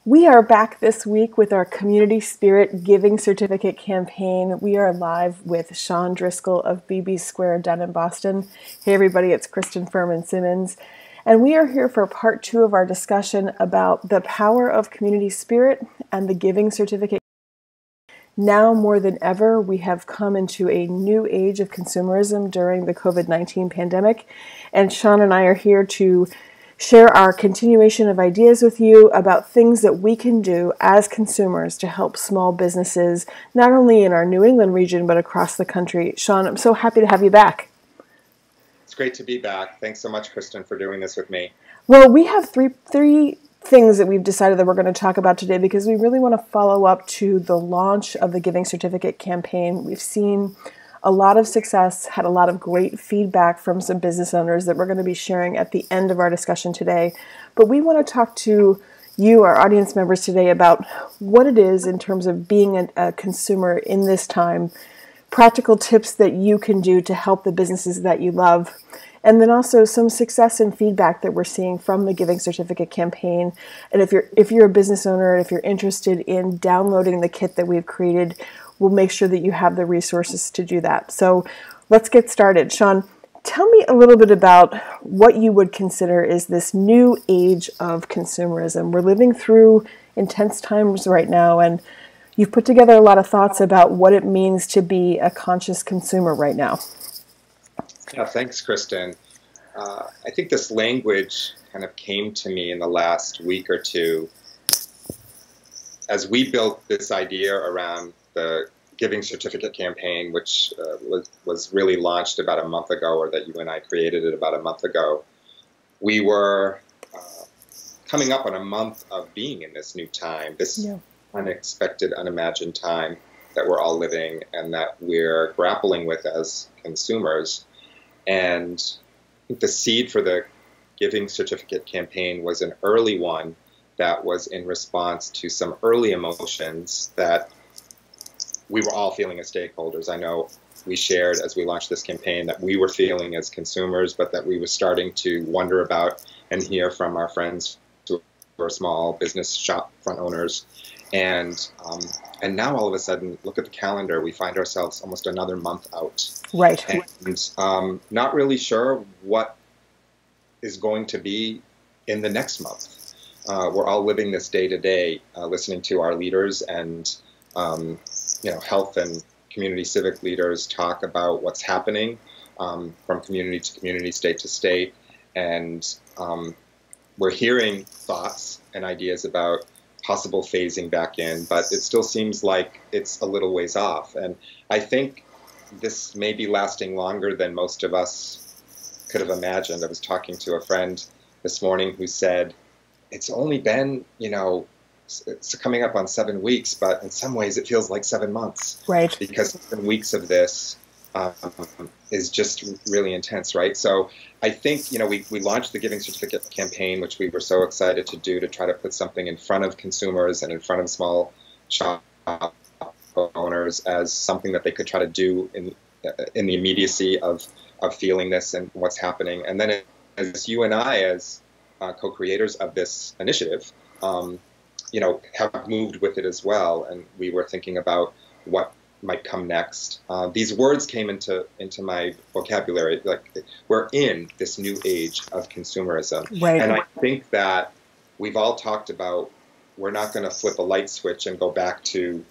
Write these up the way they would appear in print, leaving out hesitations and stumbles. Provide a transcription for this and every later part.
We are back this week with our Community Spirit Giving Certificate campaign. We are live with Sean Driscoll of BB Square down in Boston. Hey everybody, it's Kristen Fuhrmann-Simmons. And we are here for part 2 of our discussion about the power of community spirit and the Giving Certificate. Now more than ever, we have come into a new age of consumerism during the COVID-19 pandemic. And Sean and I are here to share our continuation of ideas with you about things that we can do as consumers to help small businesses, not only in our New England region, but across the country. Sean, I'm so happy to have you back. It's great to be back. Thanks so much, Kristen, for doing this with me. Well, we have three things that we've decided that we're going to talk about today because we really want to follow up to the launch of the Giving Certificate campaign. We've seen a lot of success, had a lot of great feedback from some business owners that we're going to be sharing at the end of our discussion today. But we want to talk to you, our audience members today, about what it is in terms of being a consumer in this time, practical tips that you can do to help the businesses that you love, and then also some success and feedback that we're seeing from the Giving Certificate campaign. And if you're a business owner, and if you're interested in downloading the kit that we've created, we'll make sure that you have the resources to do that. So let's get started. Sean, tell me a little bit about what you would consider is this new age of consumerism. We're living through intense times right now, and you've put together a lot of thoughts about what it means to be a conscious consumer right now. Yeah, thanks, Kristen. I think this language kind of came to me in the last week or two as we built this idea around the Giving Certificate campaign, which was really launched about a month ago, or that you and I created it about a month ago. We were coming up on a month of being in this new time, this unexpected, unimagined time that we're all living and that we're grappling with as consumers. And I think the seed for the Giving Certificate campaign was an early one that was in response to some early emotions that we were all feeling as stakeholders. I know we shared as we launched this campaign that we were feeling as consumers, but that we were starting to wonder about and hear from our friends who are small business shop front owners. And now all of a sudden, look at the calendar, we find ourselves almost another month out. Right. And not really sure what is going to be in the next month. We're all living this day to day, listening to our leaders and health and community civic leaders talk about what's happening from community to community, state to state. And we're hearing thoughts and ideas about possible phasing back in, but it still seems like it's a little ways off. And I think this may be lasting longer than most of us could have imagined. I was talking to a friend this morning who said, it's only been, it's coming up on 7 weeks, but in some ways it feels like 7 months. Right. Because 7 weeks of this is just really intense, right? So I think, we launched the Giving Certificate campaign, which we were so excited to do to try to put something in front of consumers and in front of small shop owners as something that they could try to do in the immediacy of feeling this and what's happening. And then as you and I, as co-creators of this initiative, have moved with it as well. And we were thinking about what might come next. These words came into my vocabulary, like we're in this new age of consumerism. Right. And I think that we've all talked about we're not going to flip a light switch and go back to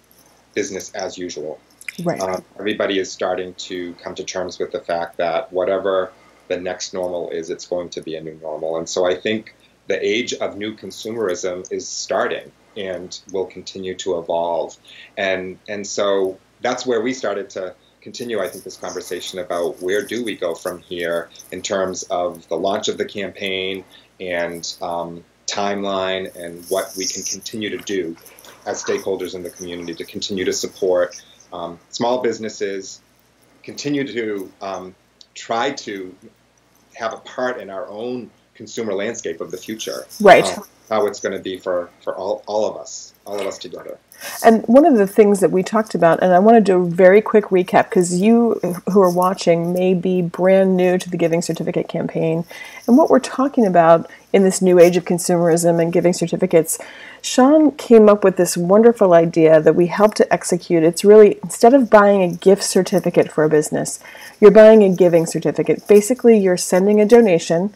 business as usual. Right. Everybody is starting to come to terms with the fact that whatever the next normal is, it's going to be a new normal. And so I think the age of new consumerism is starting and will continue to evolve. And so that's where we started to continue, I think, this conversation about where do we go from here in terms of the launch of the campaign and timeline and what we can continue to do as stakeholders in the community to continue to support small businesses, continue to try to have a part in our own consumer landscape of the future. Right. How it's going to be for all of us together. And one of the things that we talked about, and I want to do a very quick recap because you who are watching may be brand new to the Giving Certificate campaign. And what we're talking about in this new age of consumerism and giving certificates, Sean came up with this wonderful idea that we helped to execute. It's really, instead of buying a gift certificate for a business, you're buying a giving certificate. Basically, you're sending a donation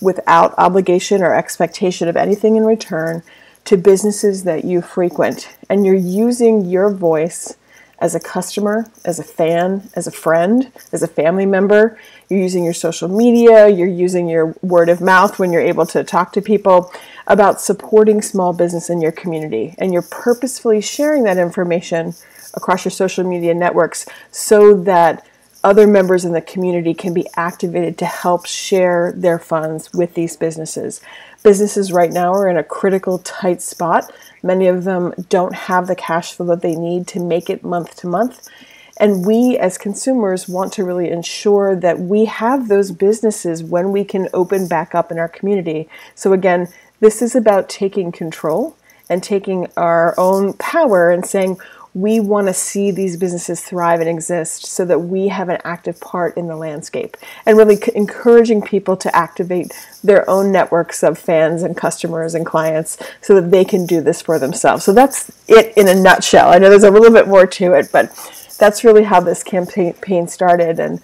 without obligation or expectation of anything in return to businesses that you frequent, and you're using your voice as a customer, as a fan, as a friend, as a family member. You're using your social media, you're using your word of mouth when you're able to talk to people about supporting small business in your community, and you're purposefully sharing that information across your social media networks so that other members in the community can be activated to help share their funds with these businesses. Businesses right now are in a critical, tight spot. Many of them don't have the cash flow that they need to make it month to month. And we as consumers want to really ensure that we have those businesses when we can open back up in our community. So again, this is about taking control and taking our own power and saying, we want to see these businesses thrive and exist so that we have an active part in the landscape, and really encouraging people to activate their own networks of fans and customers and clients so that they can do this for themselves. So that's it in a nutshell. I know there's a little bit more to it, but that's really how this campaign started. And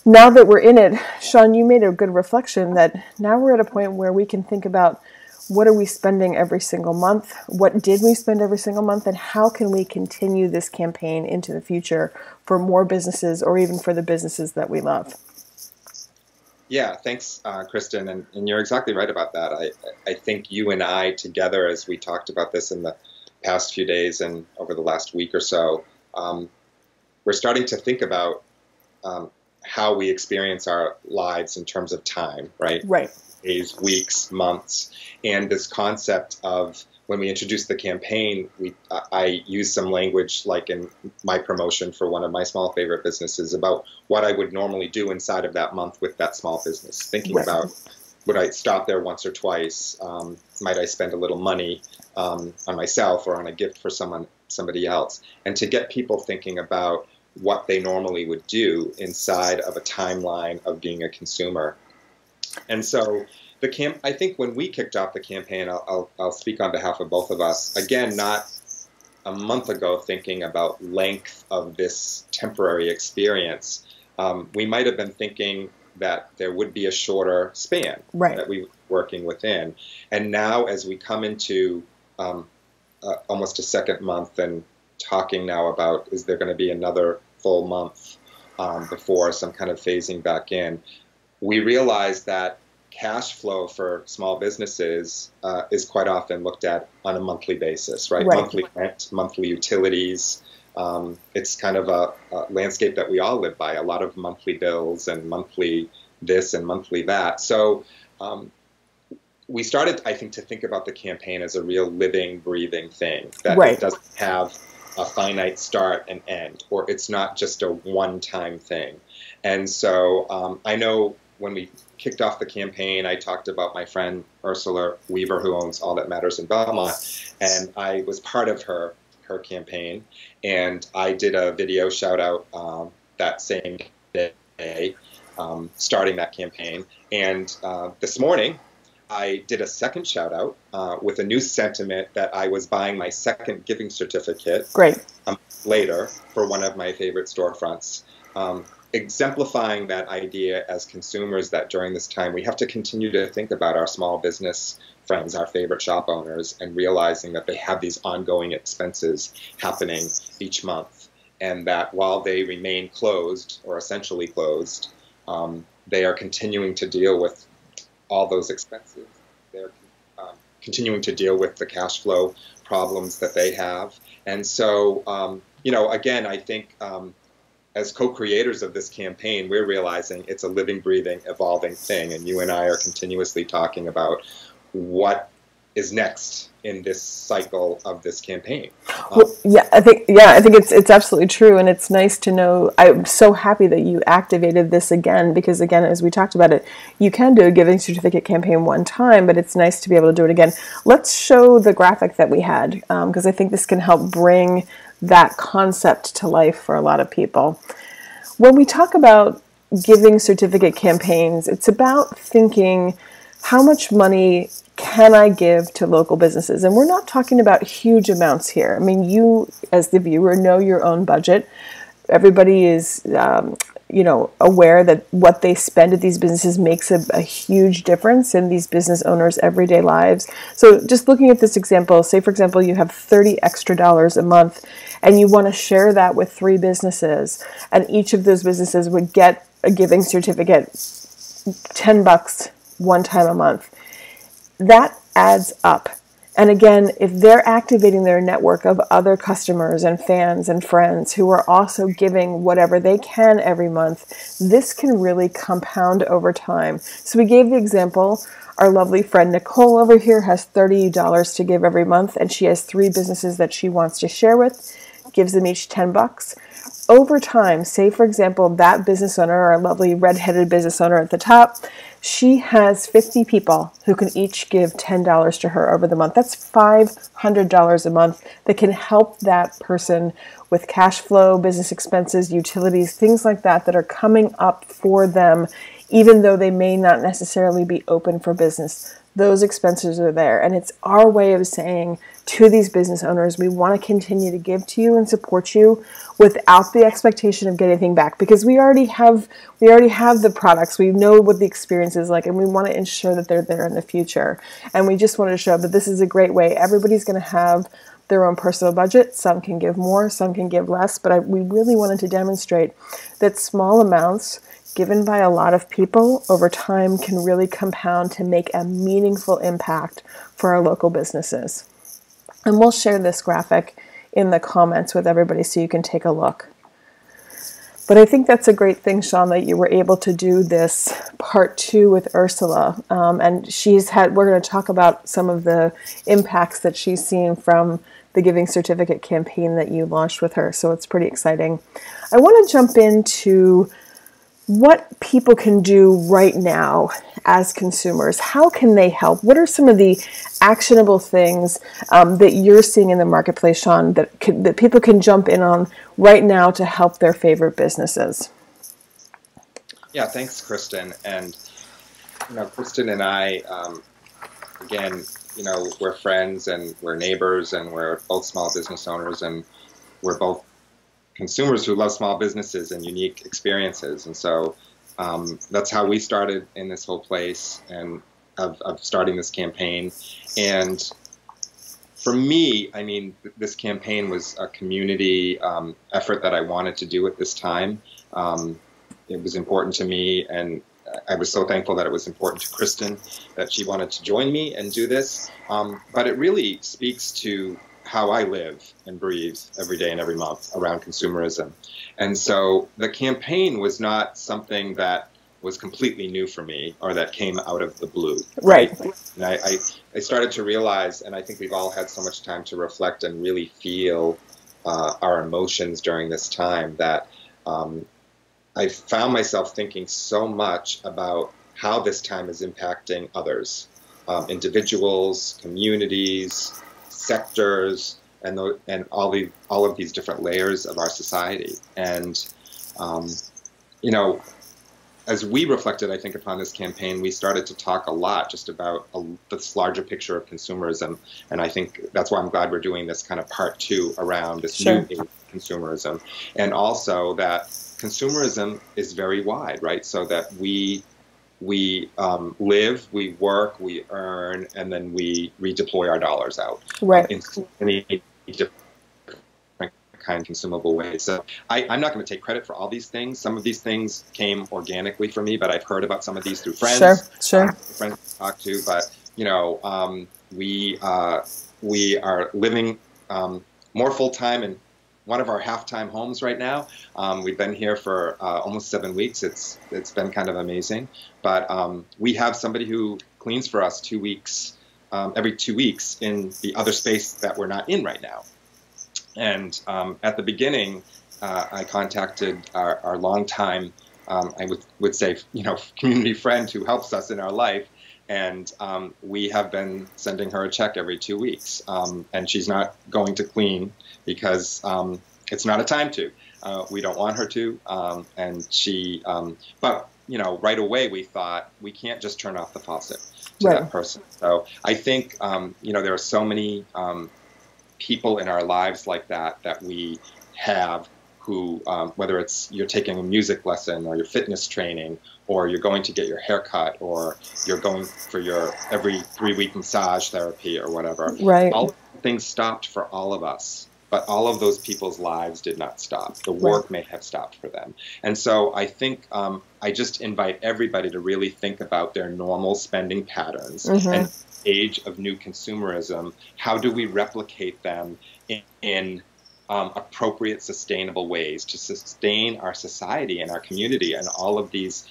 now that we're in it, Sean, you made a good reflection that now we're at a point where we can think about, what are we spending every single month? What did we spend every single month? And how can we continue this campaign into the future for more businesses or even for the businesses that we love? Yeah, thanks, Kristen. And you're exactly right about that. I think you and I together, as we talked about this in the past few days and over the last week or so, we're starting to think about how we experience our lives in terms of time, right? Right. Days, weeks, months, and this concept of, when we introduced the campaign, I used some language like in my promotion for one of my small favorite businesses about what I would normally do inside of that month with that small business, thinking Right. about, would I stop there once or twice? Might I spend a little money on myself or on a gift for somebody else? And to get people thinking about what they normally would do inside of a timeline of being a consumer. And so I think when we kicked off the campaign, I'll speak on behalf of both of us, again, not a month ago thinking about length of this temporary experience. We might have been thinking that there would be a shorter span Right. that we were working within. And now as we come into almost a second month and talking now about, is there going to be another full month before some kind of phasing back in, we realize that cash flow for small businesses is quite often looked at on a monthly basis, right? Right. Monthly rent, monthly utilities. It's kind of a landscape that we all live by, a lot of monthly bills and monthly this and monthly that. So we started, I think, to think about the campaign as a real living, breathing thing, that Right. It doesn't have a finite start and end, or it's not just a one-time thing. And so I know when we kicked off the campaign, I talked about my friend Ursula Weaver, who owns All That Matters in Belmont, and I was part of her campaign, and I did a video shout out that same day, starting that campaign. And this morning, I did a second shout out with a new sentiment that I was buying my second giving certificate. Great. Later for one of my favorite storefronts. Exemplifying that idea as consumers, that during this time we have to continue to think about our small business friends, our favorite shop owners, and realizing that they have these ongoing expenses happening each month, and that while they remain closed or essentially closed, they are continuing to deal with all those expenses. They're continuing to deal with the cash flow problems that they have. And so, again, I think as co-creators of this campaign, we're realizing it's a living, breathing, evolving thing. And you and I are continuously talking about what is next in this cycle of this campaign. Well, I think it's absolutely true, and it's nice to know. I'm so happy that you activated this again, because again, as we talked about it, you can do a giving certificate campaign one time, but it's nice to be able to do it again. Let's show the graphic that we had, because I think this can help bring that concept to life for a lot of people. When we talk about giving certificate campaigns, it's about thinking, how much money can I give to local businesses? And we're not talking about huge amounts here. I mean, you, as the viewer, know your own budget. Everybody is, aware that what they spend at these businesses makes a huge difference in these business owners' everyday lives. So just looking at this example, say, for example, you have $30 extra a month, and you want to share that with 3 businesses, and each of those businesses would get a giving certificate, $10 one time a month. That adds up. And again, if they're activating their network of other customers and fans and friends who are also giving whatever they can every month, this can really compound over time. So we gave the example, our lovely friend Nicole over here has $30 to give every month, and she has 3 businesses that she wants to share with, gives them each $10. Over time, say for example, that business owner, our lovely redheaded business owner at the top, she has 50 people who can each give $10 to her over the month. That's $500 a month that can help that person with cash flow, business expenses, utilities, things like that that are coming up for them, even though they may not necessarily be open for business. Those expenses are there. And it's our way of saying to these business owners, we want to continue to give to you and support you without the expectation of getting anything back, because we already have the products. We know what the experience is like, and we want to ensure that they're there in the future. And we just wanted to show that this is a great way. Everybody's going to have their own personal budget. Some can give more, some can give less, but we really wanted to demonstrate that small amounts given by a lot of people over time can really compound to make a meaningful impact for our local businesses. And we'll share this graphic in the comments with everybody so you can take a look. But I think that's a great thing, Sean, that you were able to do this part 2 with Ursula. And we're going to talk about some of the impacts that she's seen from the Giving Certificate campaign that you launched with her. So it's pretty exciting. I want to jump into what people can do right now as consumers. How can they help? What are some of the actionable things that you're seeing in the marketplace, Sean, that people can jump in on right now to help their favorite businesses? Yeah, thanks, Kristen. And Kristen and I, again, we're friends and we're neighbors and we're both small business owners, and we're both consumers who love small businesses and unique experiences. And so that's how we started in this whole place and of starting this campaign. And for me, I mean, this campaign was a community effort that I wanted to do at this time. It was important to me, and I was so thankful that it was important to Kristen that she wanted to join me and do this. But it really speaks to how I live and breathe every day and every month around consumerism. And so the campaign was not something that was completely new for me or that came out of the blue. Right. And I started to realize, and I think we've all had so much time to reflect and really feel our emotions during this time, that I found myself thinking so much about how this time is impacting others, individuals, communities, sectors, and all of these different layers of our society. And as we reflected, I think, upon this campaign, we started to talk a lot just about this larger picture of consumerism. And I think that's why I'm glad we're doing this kind of part 2 around this new age of consumerism, and also that consumerism is very wide, right? So that we live, we work, we earn, and then we redeploy our dollars out in any different kind, consumable ways. So I'm not going to take credit for all these things. Some of these things came organically for me, but I've heard about some of these through friends. Sure. Friends to talk to, but we are living more full time in one of our half-time homes right now. We've been here for almost 7 weeks. It's been kind of amazing. But we have somebody who cleans for us 2 weeks, every 2 weeks in the other space that we're not in right now. And at the beginning, I contacted our longtime, I would say, community friend who helps us in our life. And we have been sending her a check every 2 weeks. And she's not going to clean because it's not a time to. We don't want her to. But, right away we thought we can't just turn off the faucet to that person. So I think, there are so many people in our lives like that we have who, whether it's you're taking a music lesson or your fitness training, or you're going to get your hair cut, or you're going for your every 3-week massage therapy or whatever. Right. All things stopped for all of us, but all of those people's lives did not stop. The work may have stopped for them. And so I think I just invite everybody to really think about their normal spending patterns. And age of new consumerism, how do we replicate them in appropriate, sustainable ways to sustain our society and our community and all of these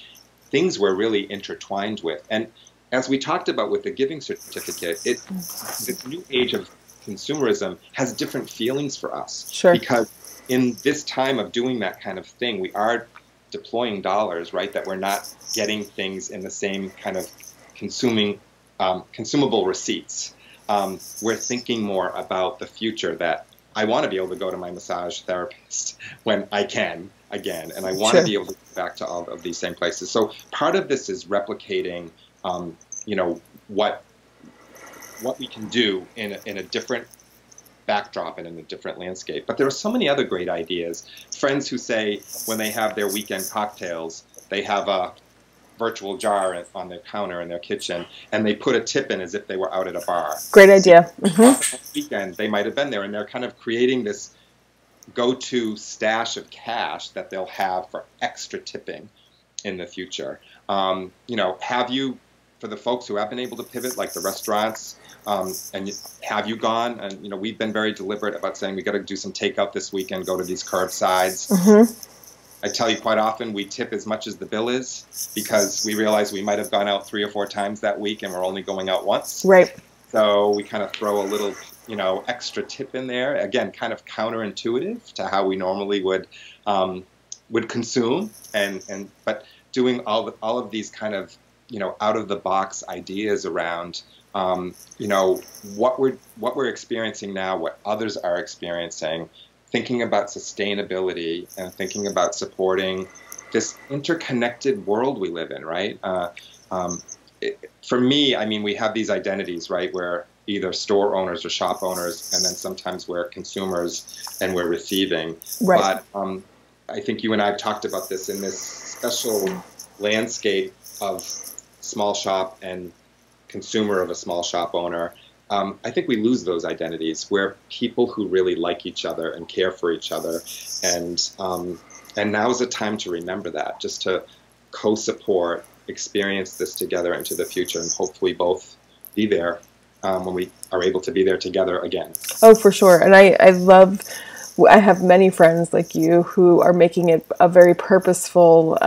things we're really intertwined with. And as we talked about with the giving certificate, the new age of consumerism has different feelings for us. Sure. Because in this time of doing that kind of thing, we are deploying dollars, right, that we're not getting things in the same kind of consumable receipts. We're thinking more about the future, that I want to be able to go to my massage therapist when I can again, and I want to be able to go back to all of these same places. So part of this is replicating, what we can do in a different backdrop and in a different landscape. But there are so many other great ideas. Friends who say when they have their weekend cocktails, they have a virtual jar on their counter in their kitchen, and they put a tip in as if they were out at a bar. Great idea. Weekend, they might have been there, and they're kind of creating this go-to stash of cash that they'll have for extra tipping in the future. Have you, for the folks who have been able to pivot, like the restaurants, have you gone? And we've been very deliberate about saying we got to do some takeout this weekend, go to these curbsides. I tell you, quite often we tip as much as the bill is, because we realize we might have gone out 3 or 4 times that week and we're only going out once. Right. So we kind of throw a little, extra tip in there. Again, kind of counterintuitive to how we normally would consume, but doing all of these kind of out of the box ideas around what we're experiencing now, what others are experiencing. Thinking about sustainability and thinking about supporting this interconnected world we live in, right? For me, we have these identities, right, where either store owners or shop owners, and then sometimes we're consumers and we're receiving. Right. But I think you and I have talked about this in this special landscape of small shop and consumer of a small shop owner. I think we lose those identities. We're people who really like each other and care for each other, and now is a time to remember that, just to co-support, experience this together into the future, and hopefully both be there when we are able to be there together again. Oh, for sure. And I have many friends like you who are making it a very purposeful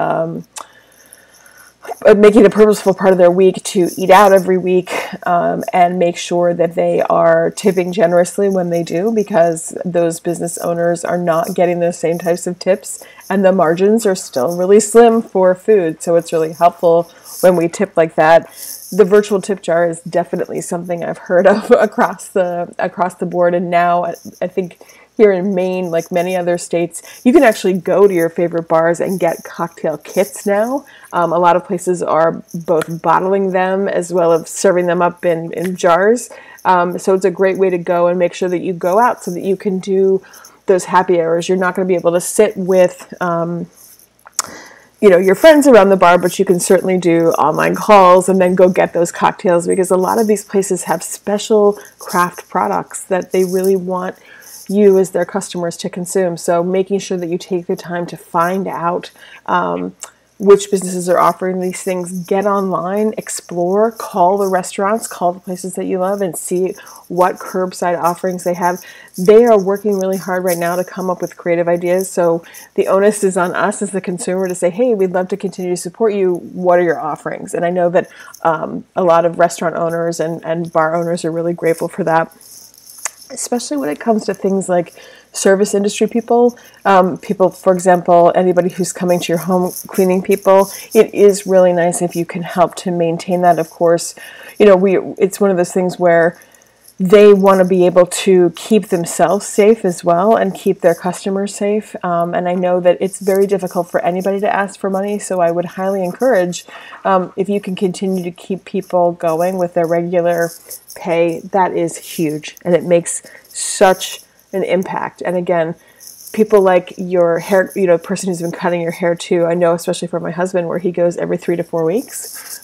part of their week to eat out every week and make sure that they are tipping generously when they do, because those business owners are not getting those same types of tips, and the margins are still really slim for food. So it's really helpful when we tip like that. The virtual tip jar is definitely something I've heard of across the board, and now I think here in Maine, like many other states, you can actually go to your favorite bars and get cocktail kits now. A lot of places are both bottling them as well as serving them up in jars. So it's a great way to go and make sure that you go out so that you can do those happy hours. You're not going to be able to sit with your friends around the bar, but you can certainly do online calls and then go get those cocktails, because a lot of these places have special craft products that they really want you as their customers to consume. So making sure that you take the time to find out which businesses are offering these things, get online, explore, call the restaurants, call the places that you love, and see what curbside offerings they have. They are working really hard right now to come up with creative ideas. So the onus is on us as the consumer to say, hey, we'd love to continue to support you. What are your offerings? And I know that a lot of restaurant owners and bar owners are really grateful for that, especially when it comes to things like service industry people, people, for example, anybody who's coming to your home, cleaning people. It is really nice if you can help to maintain that. Of course, it's one of those things where they want to be able to keep themselves safe as well and keep their customers safe. And I know that it's very difficult for anybody to ask for money, so I would highly encourage if you can continue to keep people going with their regular pay. That is huge, and it makes such an impact. And again, people like your hair, person who's been cutting your hair too. I know, especially for my husband, where he goes every 3 to 4 weeks.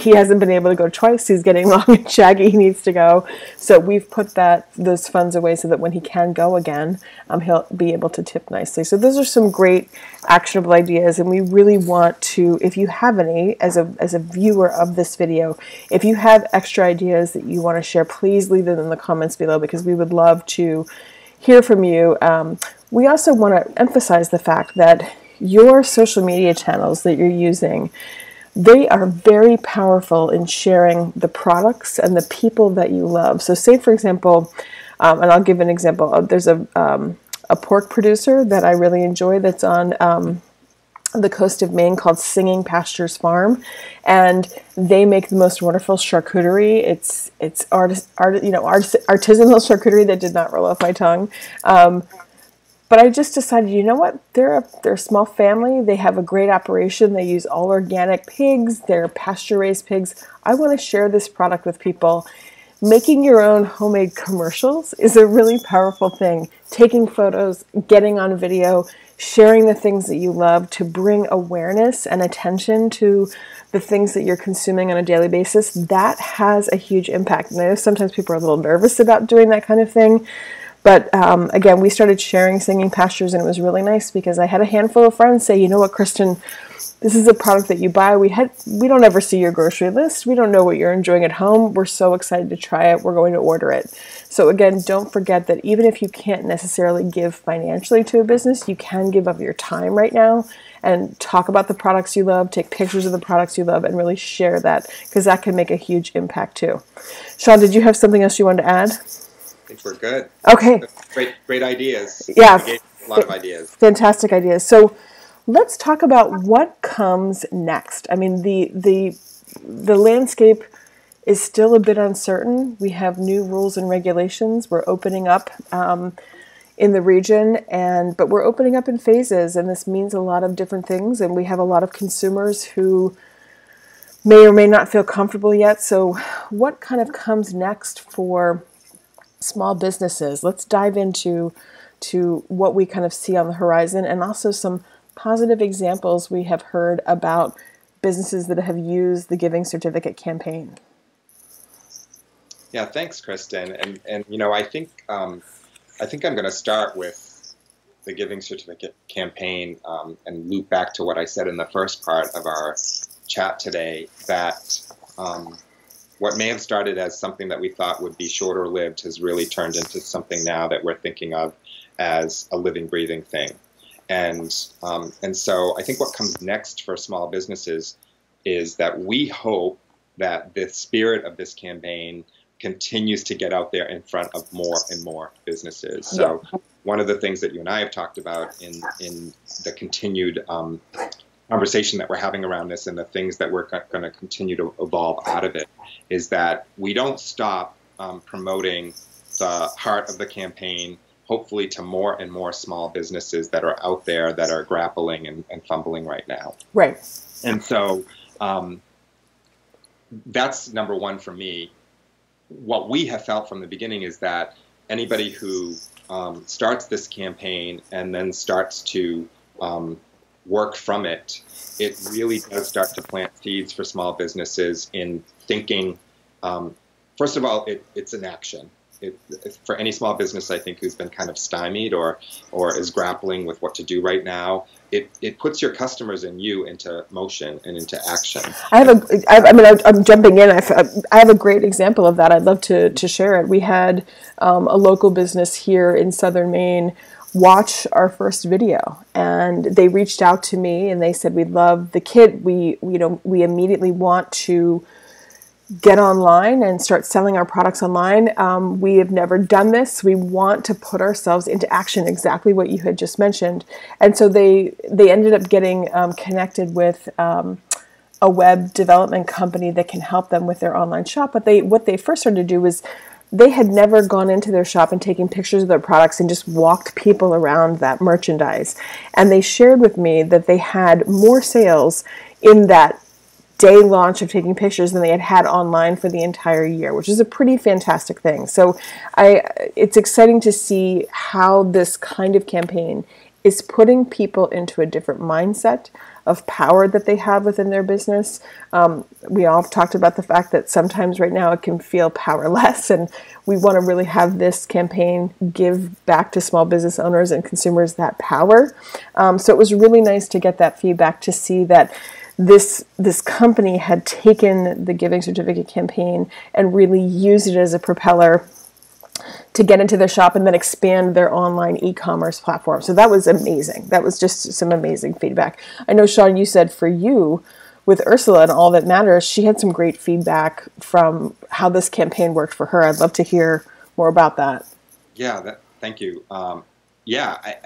He hasn't been able to go twice. He's getting long and shaggy. He needs to go. So we've put those funds away so that when he can go again, he'll be able to tip nicely. So those are some great actionable ideas. And we really want to, if you have any, as a viewer of this video, if you have extra ideas that you want to share, please leave them in the comments below, because we would love to hear from you. We also want to emphasize the fact that your social media channels that you're using, they are very powerful in sharing the products and the people that you love. So say, for example, and I'll give an example. There's a pork producer that I really enjoy that's on the coast of Maine called Singing Pastures Farm, and they make the most wonderful charcuterie. It's artisanal charcuterie that did not roll off my tongue. But I just decided, you know what? They're a small family. They have a great operation. They use all organic pigs. They're pasture-raised pigs. I want to share this product with people. Making your own homemade commercials is a really powerful thing. Taking photos, getting on video, sharing the things that you love to bring awareness and attention to the things that you're consuming on a daily basis, that has a huge impact. And I know sometimes people are a little nervous about doing that kind of thing. But again, we started sharing Singing Pastures, and it was really nice because I had a handful of friends say, you know what, Kristen, this is a product that you buy. We don't ever see your grocery list. We don't know what you're enjoying at home. We're so excited to try it. We're going to order it. So again, don't forget that even if you can't necessarily give financially to a business, you can give of your time right now and talk about the products you love, take pictures of the products you love, and really share that, because that can make a huge impact too. Sean, did you have something else you wanted to add? I think we're good. Okay. Great ideas. Yeah. A lot of ideas. Fantastic ideas. So let's talk about what comes next. I mean, the landscape is still a bit uncertain. We have new rules and regulations. We're opening up in the region, but we're opening up in phases, and this means a lot of different things. And we have a lot of consumers who may or may not feel comfortable yet. So what kind of comes next for small businesses? Let's dive into what we kind of see on the horizon, and also some positive examples we have heard about businesses that have used the Giving Certificate campaign. Yeah, thanks, Kristen. And I think I'm going to start with the Giving Certificate campaign and loop back to what I said in the first part of our chat today, that what may have started as something that we thought would be shorter lived has really turned into something now that we're thinking of as a living, breathing thing. And so I think what comes next for small businesses is that we hope that the spirit of this campaign continues to get out there in front of more and more businesses. So one of the things that you and I have talked about in the continued conversation that we're having around this, and the things that we're going to continue to evolve out of it, is that we don't stop promoting the heart of the campaign, hopefully to more and more small businesses that are out there that are grappling and fumbling right now. Right. And so that's number one for me. What we have felt from the beginning is that anybody who starts this campaign and then starts to work from it, it really does start to plant seeds for small businesses in thinking. First of all, it's an action. For any small business, I think, who's been kind of stymied or is grappling with what to do right now, it puts your customers and you into motion and into action. I'm jumping in. I have a great example of that. I'd love to share it. We had a local business here in Southern Maine watch our first video, and they reached out to me and they said, we love the kit. We immediately want to get online and start selling our products online. We have never done this. We want to put ourselves into action, exactly what you had just mentioned. And so they ended up getting connected with a web development company that can help them with their online shop. But what they first started to do was they had never gone into their shop and taken pictures of their products and just walked people around that merchandise. And they shared with me that they had more sales in that day launch of taking pictures than they had had online for the entire year, which is a pretty fantastic thing. So it's exciting to see how this kind of campaign is putting people into a different mindset of power that they have within their business. We all have talked about the fact that sometimes right now it can feel powerless, and we want to really have this campaign give back to small business owners and consumers that power. So it was really nice to get that feedback, to see that this company had taken the Giving Certificate campaign and really used it as a propeller to get into their shop and then expand their online e-commerce platform. So that was amazing. That was just some amazing feedback. I know, Sean, you said for you, with Ursula and All That Matters, she had some great feedback from how this campaign worked for her. I'd love to hear more about that. Yeah, thank you. I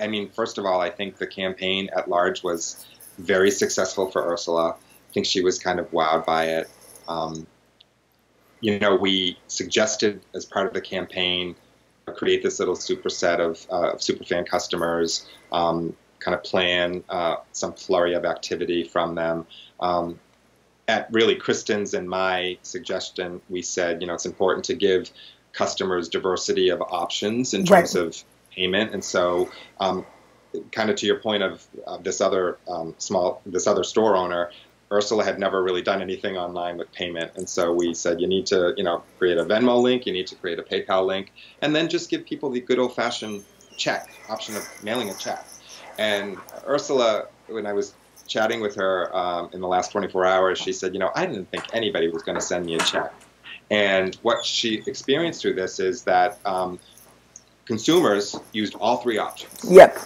mean, first of all, I think the campaign at large was very successful for Ursula. I think she was kind of wowed by it. We suggested as part of the campaign, create this little superset of superfan customers, kind of plan some flurry of activity from them. At really Kristen's and my suggestion, we said, it's important to give customers diversity of options in terms of payment. And so kind of to your point of this other store owner, Ursula had never really done anything online with payment. And so we said, you need to, create a Venmo link, you need to create a PayPal link, and then just give people the good old-fashioned check, option of mailing a check. And Ursula, when I was chatting with her in the last 24 hours, she said, I didn't think anybody was going to send me a check. And what she experienced through this is that consumers used all three options. Yep.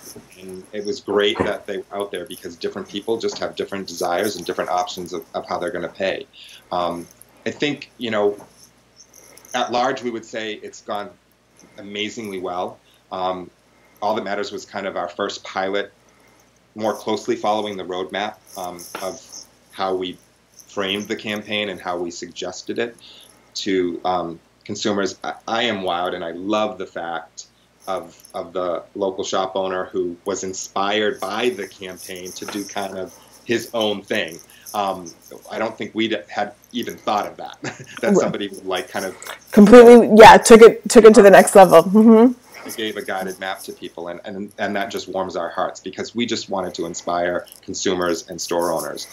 And it was great that they were out there, because different people just have different desires and different options of how they're going to pay. I think, at large, we would say it's gone amazingly well. All That Matters was kind of our first pilot, more closely following the roadmap of how we framed the campaign and how we suggested it to consumers. I am wowed, and I love the fact of the local shop owner who was inspired by the campaign to do kind of his own thing. I don't think we had even thought of that, that somebody would like kind of completely, took it to the next level. Mm-hmm. Gave a guided map to people, and that just warms our hearts, because we just wanted to inspire consumers and store owners.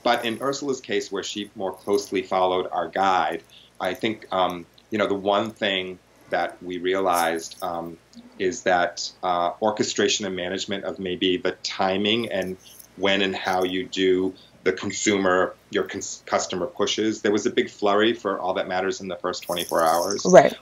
But in Ursula's case, where she more closely followed our guide, I think the one thing that we realized is that orchestration and management of maybe the timing and when and how you do the your customer pushes. There was a big flurry for All That Matters in the first 24 hours. Right.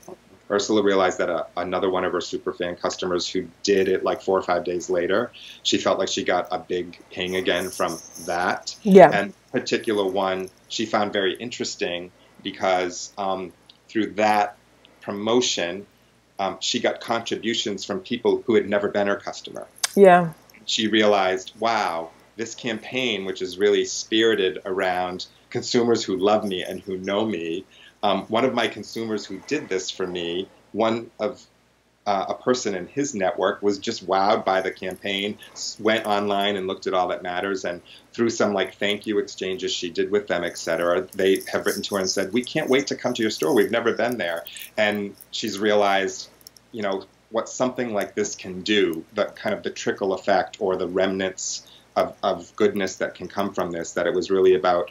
Ursula realized that another one of her superfan customers who did it like 4 or 5 days later, she felt like she got a big ping again from that. Yeah. And particular one she found very interesting, because through that promotion, she got contributions from people who had never been her customer. Yeah. She realized, wow, this campaign, which is really spirited around consumers who love me and who know me, one of my consumers who did this for me, one of a person in his network, was just wowed by the campaign, went online and looked at All That Matters, and through some thank you exchanges she did with them, etc., they have written to her and said, we can't wait to come to your store. We've never been there. And she's realized, what something like this can do, the kind of the trickle effect or the remnants of goodness that can come from this, that it was really about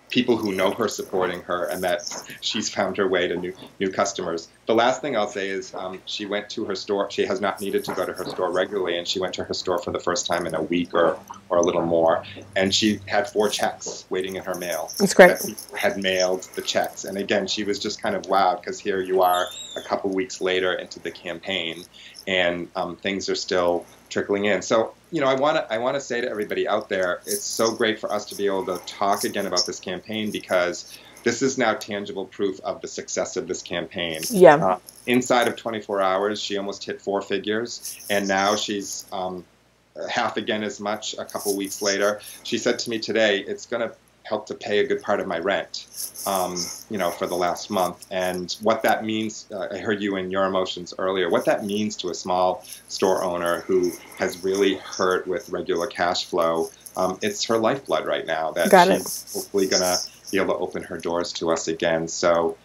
people who know her supporting her, and that she's found her way to new customers. The last thing I'll say is she went to her store. She has not needed to go to her store regularly, and she went to her store for the first time in a week or a little more, and she had 4 checks waiting in her mail. That's great. That had mailed the checks, and again, she was just kind of wowed, because here you are a couple weeks later into the campaign, and things are still trickling in. So, I want to say to everybody out there, it's so great for us to be able to talk again about this campaign, because this is now tangible proof of the success of this campaign. Yeah. Inside of 24 hours, she almost hit 4 figures, and now she's half again as much a couple weeks later. She said to me today, it's going to help to pay a good part of my rent, for the last month. And what that means, I heard you in Your Emotions earlier, what that means to a small store owner who has really hurt with regular cash flow, it's her lifeblood right now that she's hopefully going to be able to open her doors to us again. So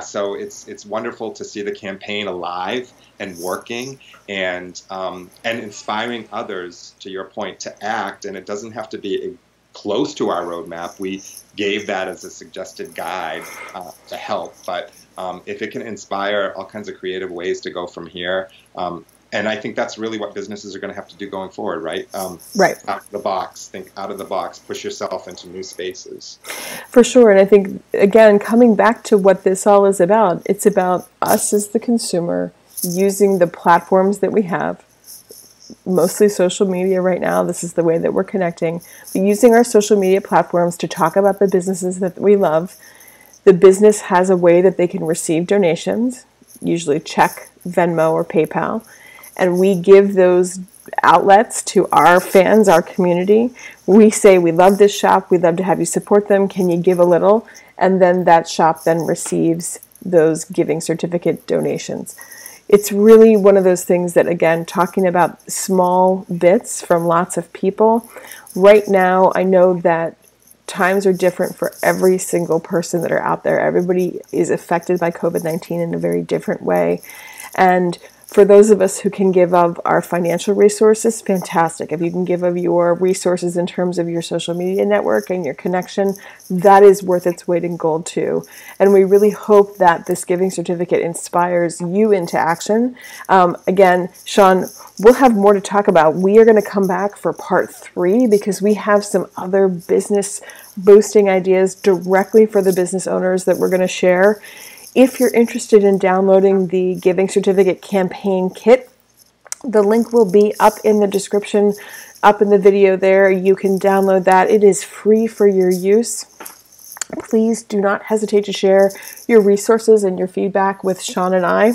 so it's wonderful to see the campaign alive and working and inspiring others, to your point, to act. And it doesn't have to be close to our roadmap. We gave that as a suggested guide to help. But if it can inspire all kinds of creative ways to go from here, and I think that's really what businesses are going to have to do going forward, right? Right. Out of the box, think out of the box, push yourself into new spaces. For sure. And I think, again, coming back to what this all is about, it's about us as the consumer using the platforms that we have, mostly social media right now. This is the way that we're connecting. But using our social media platforms to talk about the businesses that we love. The business has a way that they can receive donations, usually check, Venmo, or PayPal. And we give those outlets to our fans, our community. We say, we love this shop. We'd love to have you support them. Can you give a little? And then that shop then receives those giving certificate donations. It's really one of those things that, again, talking about small bits from lots of people. Right now, I know that times are different for every single person that are out there. Everybody is affected by COVID-19 in a very different way. And for those of us who can give of our financial resources, fantastic. If you can give of your resources in terms of your social media network and your connection, that is worth its weight in gold too. And we really hope that this giving certificate inspires you into action. Again, Sean, we'll have more to talk about. We are going to come back for part 3 because we have some other business boosting ideas directly for the business owners that we're going to share. If you're interested in downloading the Giving Certificate Campaign Kit, the link will be up in the description, up in the video there. You can download that. It is free for your use. Please do not hesitate to share your resources and your feedback with Sean and I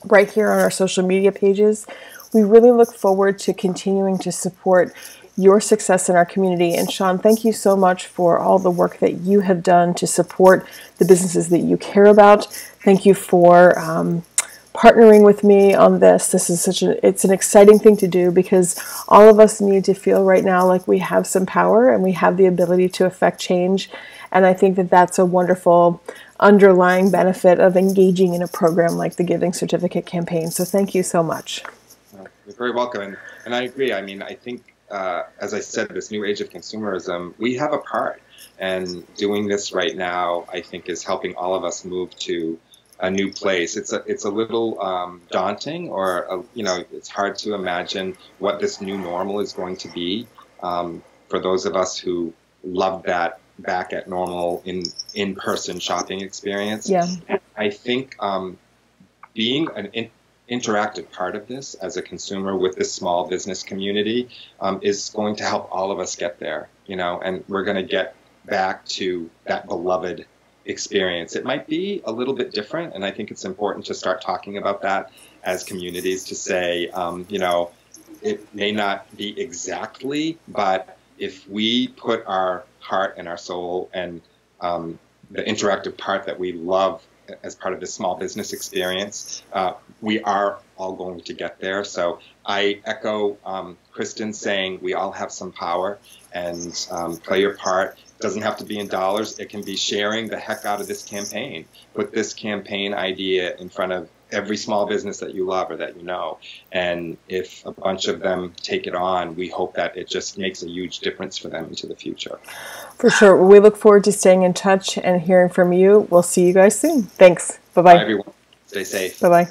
right here on our social media pages. We really look forward to continuing to support your success in our community. And Sean, thank you so much for all the work that you have done to support the businesses that you care about. Thank you for partnering with me on this. This is it's an exciting thing to do because all of us need to feel right now like we have some power and we have the ability to affect change. And I think that that's a wonderful underlying benefit of engaging in a program like the Giving Certificate Campaign. So thank you so much. You're very welcome. And I agree. I mean, I think, as I said, this new age of consumerism, we have a part. And doing this right now, I think, is helping all of us move to a new place. It's a little daunting, or it's hard to imagine what this new normal is going to be. For those of us who love that back at normal in-person shopping experience, yeah. And I think being an interactive part of this as a consumer with this small business community is going to help all of us get there, and we're going to get back to that beloved experience. It might be a little bit different, and I think it's important to start talking about that as communities, to say, it may not be exactly, but if we put our heart and our soul and the interactive part that we love as part of this small business experience, we are all going to get there. So I echo Kristen saying we all have some power, and play your part. It doesn't have to be in dollars. It can be sharing the heck out of this campaign. Put this campaign idea in front of every small business that you love or that you know. And if a bunch of them take it on, we hope that it just makes a huge difference for them into the future. For sure. We look forward to staying in touch and hearing from you. We'll see you guys soon. Thanks. Bye-bye. Bye, everyone. Stay safe. Bye-bye.